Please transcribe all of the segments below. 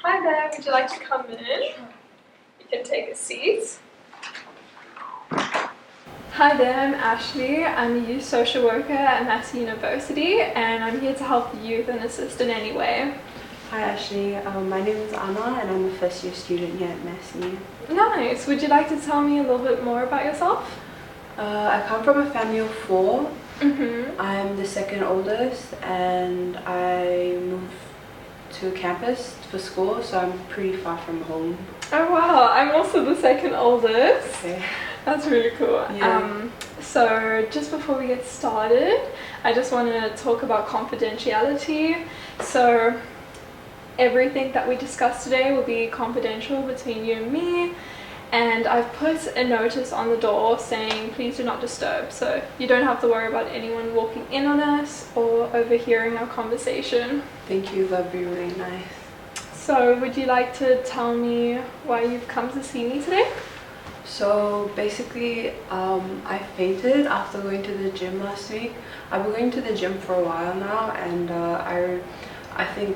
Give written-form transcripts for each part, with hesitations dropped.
Hi there, would you like to come in? You can take a seat. Hi there, I'm Ashley. I'm a youth social worker at Massey University and I'm here to help the youth and assist in any way. Hi Ashley, my name is Anna and I'm a first year student here at Massey. Nice. Would you like to tell me a little bit more about yourself? I come from a family of 4. Mm-hmm. I'm the second oldest and I moved to campus for school, so I'm pretty far from home. Oh wow, I'm also the second oldest. Okay. That's really cool. Yeah. So just before we get started, I just want to talk about confidentiality. So everything that we discuss today will be confidential between you and me, and I've put a notice on the door saying please do not disturb, so you don't have to worry about anyone walking in on us or overhearing our conversation. Thank you, that'd be really nice. So would you like to tell me why you've come to see me today? So basically, I fainted after going to the gym last week. I've been going to the gym for a while now, and I think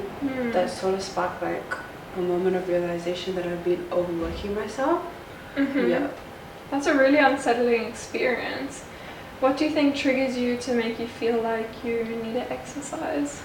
that sort of sparked like a moment of realization that I've been overworking myself. Mm-hmm. Yeah. That's a really unsettling experience. What do you think triggers you to make you feel like you need to exercise?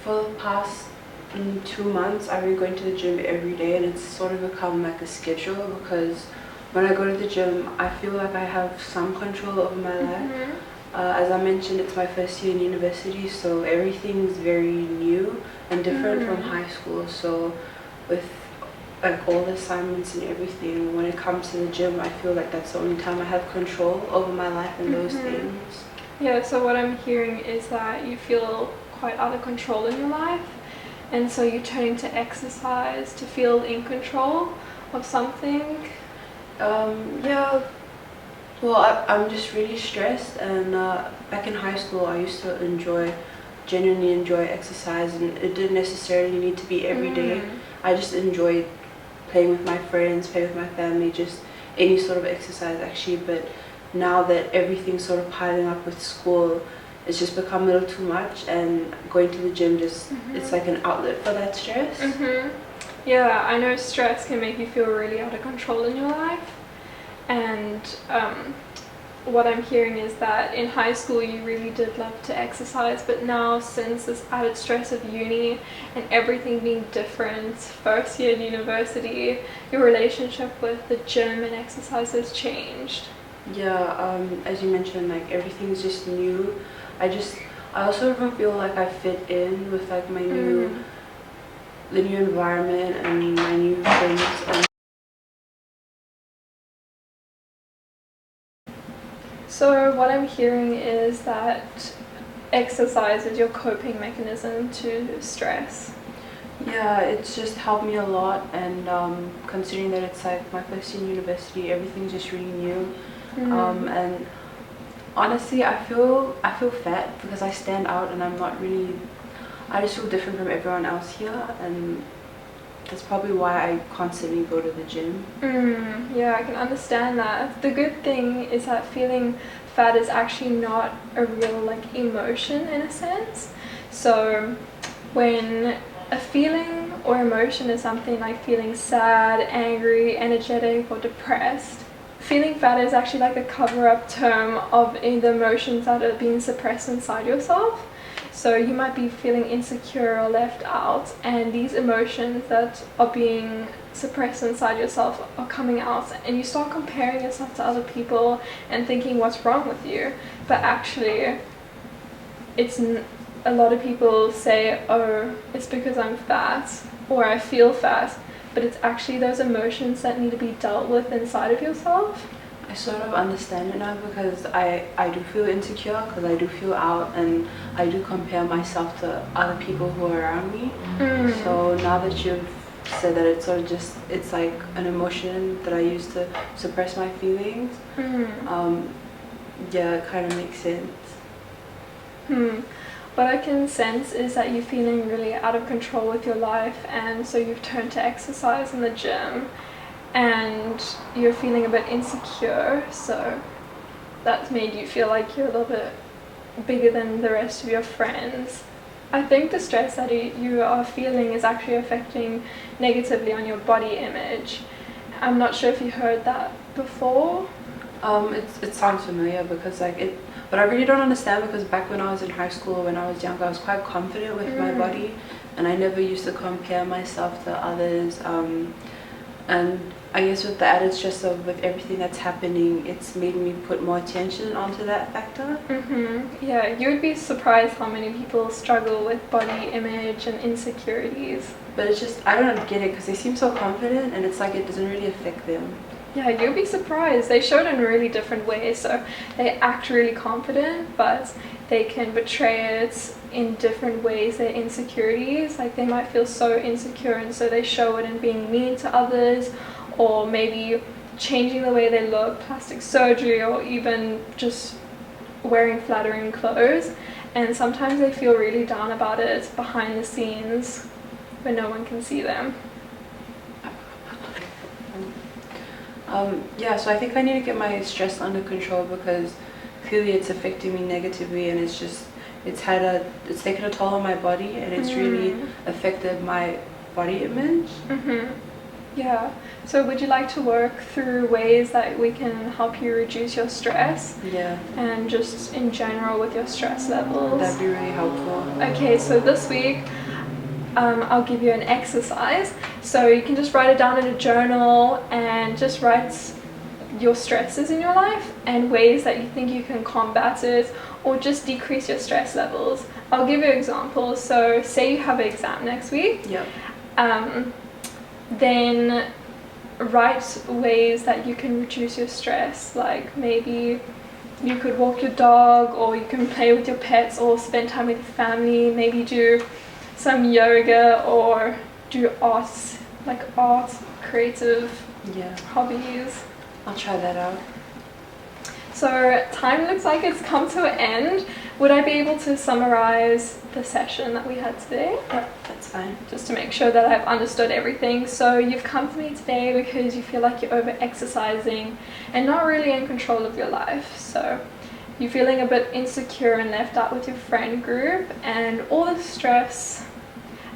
For the past 2 months, I've been going to the gym every day, and it's sort of become like a schedule because when I go to the gym, I feel like I have some control over my life. As I mentioned, it's my first year in university, so everything's very new and different from high school. So with like all the assignments and everything, when it comes to the gym, I feel like that's the only time I have control over my life and those things. Yeah, so what I'm hearing is that you feel quite out of control in your life, and so you're turning to exercise to feel in control of something. Yeah, well, I'm just really stressed, and back in high school I used to genuinely enjoy exercise, and it didn't necessarily need to be every day. I just enjoyed playing with my friends, playing with my family, just any sort of exercise actually. But now that everything's sort of piling up with school, it's just become a little too much, and going to the gym just it's like an outlet for that stress. Yeah, I know stress can make you feel really out of control in your life, and what I'm hearing is that in high school you really did love to exercise, but now since this added stress of uni and everything being different, first year in university, your relationship with the gym and exercise has changed. Yeah, as you mentioned, like everything's just new. I also don't feel like I fit in with like my the new environment and my new friends. So what I'm hearing is that exercise is your coping mechanism to stress. Yeah, it's just helped me a lot, and considering that it's like my first year in university, everything's just really new. And honestly, I feel fat because I stand out, and I just feel different from everyone else here, and that's probably why I constantly go to the gym. Yeah, I can understand that. The good thing is that feeling fat is actually not a real like emotion in a sense. So when a feeling or emotion is something like feeling sad, angry, energetic, or depressed, feeling fat is actually like a cover-up term of the emotions that are being suppressed inside yourself. So you might be feeling insecure or left out, and these emotions that are being suppressed inside yourself are coming out, and you start comparing yourself to other people and thinking what's wrong with you. But actually, a lot of people say, oh, it's because I'm fat or I feel fat, but it's actually those emotions that need to be dealt with inside of yourself. I sort of understand it now because I do feel insecure because I do feel out, and I do compare myself to other people who are around me. So now that you've said that, it's sort of just, it's like an emotion that I use to suppress my feelings. Yeah, it kind of makes sense. What I can sense is that you're feeling really out of control with your life, and so you've turned to exercise in the gym, and you're feeling a bit insecure, so that's made you feel like you're a little bit bigger than the rest of your friends. I think the stress that you are feeling is actually affecting negatively on your body image. I'm not sure if you heard that before. It sounds familiar because but I really don't understand, because back when I was in high school, when I was younger, I was quite confident with my body, and I never used to compare myself to others. And I guess with the added stress with everything that's happening, it's made me put more attention onto that factor. Yeah, you would be surprised how many people struggle with body image and insecurities. But it's just, I don't get it, because they seem so confident, and it's like it doesn't really affect them. Yeah, you'll be surprised. They show it in really different ways. So they act really confident, but they can betray it in different ways, their insecurities. Like they might feel so insecure, and so they show it in being mean to others, or maybe changing the way they look, plastic surgery, or even just wearing flattering clothes. And sometimes they feel really down about it behind the scenes when no one can see them. Yeah, so I think I need to get my stress under control, because clearly it's affecting me negatively, and it's taken a toll on my body, and it's really affected my body image. Yeah. So would you like to work through ways that we can help you reduce your stress? Yeah. And just in general with your stress levels? That'd be really helpful. Okay, so this week I'll give you an exercise. So you can just write it down in a journal and just write your stresses in your life and ways that you think you can combat it or just decrease your stress levels. I'll give you examples. So say you have an exam next week. Yep. Then write ways that you can reduce your stress. Like maybe you could walk your dog, or you can play with your pets, or spend time with your family. Maybe do some yoga or do art, creative hobbies. I'll try that out. So time looks like it's come to an end. Would I be able to summarize the session that we had today? Yeah, that's fine. Just to make sure that I've understood everything. So you've come to me today because you feel like you're over-exercising and not really in control of your life. So you're feeling a bit insecure and left out with your friend group, and all the stress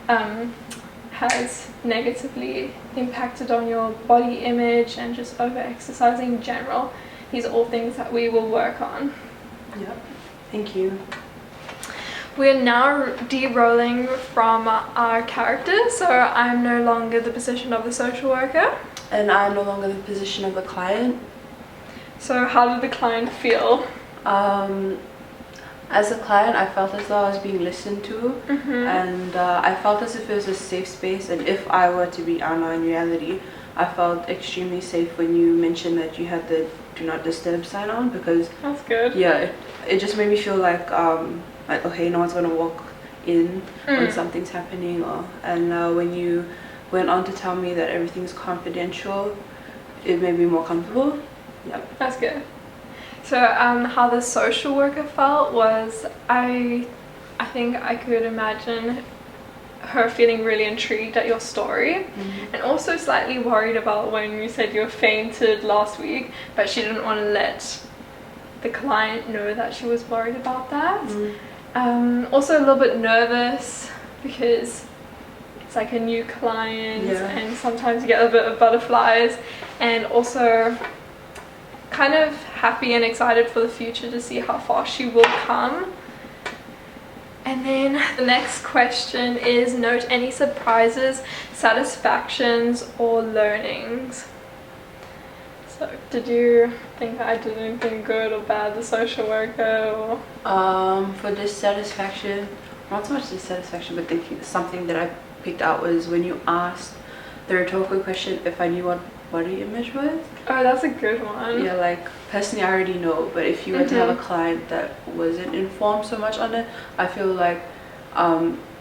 has negatively impacted on your body image and just over-exercising in general. These are all things that we will work on. Yep. Thank you. We're now de-rolling from our characters, so I'm no longer the position of the social worker. And I'm no longer the position of the client. So how did the client feel? As a client, I felt as though I was being listened to, and I felt as if it was a safe space, and if I were to be Anna in reality, I felt extremely safe when you mentioned that you had the do not disturb sign on, because that's good. Yeah, it just made me feel like okay, no one's gonna walk in when something's happening, and when you went on to tell me that everything's confidential, it made me more comfortable. Yep. That's good. So how the social worker felt was, I think I could imagine her feeling really intrigued at your story, and also slightly worried about when you said you fainted last week, but she didn't want to let the client know that she was worried about that. Also a little bit nervous because it's like a new client, and sometimes you get a bit of butterflies, and also kind of happy and excited for the future to see how far she will come. And then the next question is, note any surprises, satisfactions, or learnings. So did you think I did anything good or bad, the social worker? Or? For dissatisfaction, not so much dissatisfaction, but thinking something that I picked out was when you asked the rhetorical question if I knew what body image was. Oh, that's a good one. Yeah, like personally I already know, but if you were to have a client that wasn't informed so much on it, I feel like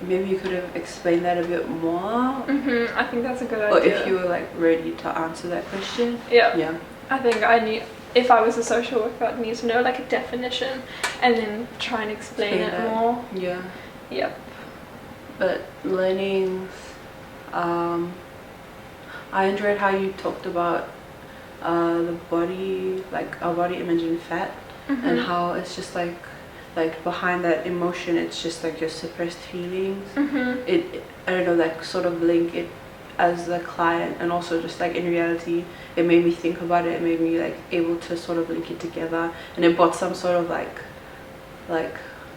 maybe you could have explained that a bit more. I think that's a good idea. Or if you were like ready to answer that question. Yeah. I think if I was a social worker, I'd need to know like a definition and then try and explain it more. Yeah. Yep. But learnings, I enjoyed how you talked about the body, like our body image and fat, and how it's just like like behind that emotion it's just like your suppressed feelings. I don't know, like sort of link it as the client, and also just like in reality it made me think about it. It made me like able to sort of link it together, and it brought some sort of like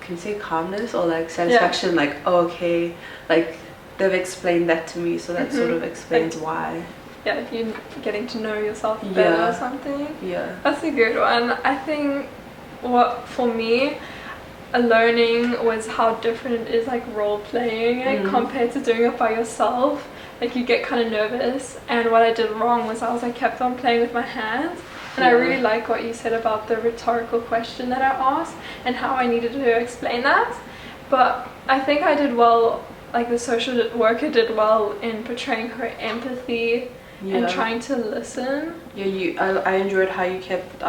can you say calmness or like satisfaction? Like, oh, okay, like they've explained that to me, so that sort of explains like, why. Yeah, if you're getting to know yourself better or something. Yeah, that's a good one. I think what for me learning was how different it is like role playing it compared to doing it by yourself. Like you get kind of nervous, and what I did wrong was I kept on playing with my hands. And I really like what you said about the rhetorical question that I asked and how I needed to explain that. But I think I did well, like the social worker did well in portraying her empathy and trying to listen. Yeah, I enjoyed how you kept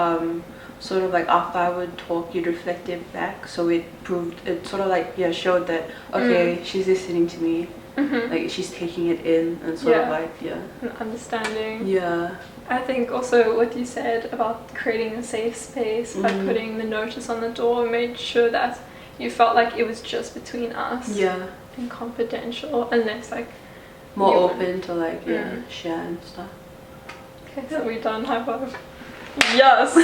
sort of like after I would talk, you'd reflect it back. So it sort of like showed that okay, she's listening to me. Like she's taking it in and sort of like and understanding. Yeah. I think also what you said about creating a safe space by putting the notice on the door made sure that you felt like it was just between us. Yeah. And confidential, unless like more open to like share and stuff. Okay, so we're done. High five. Yes.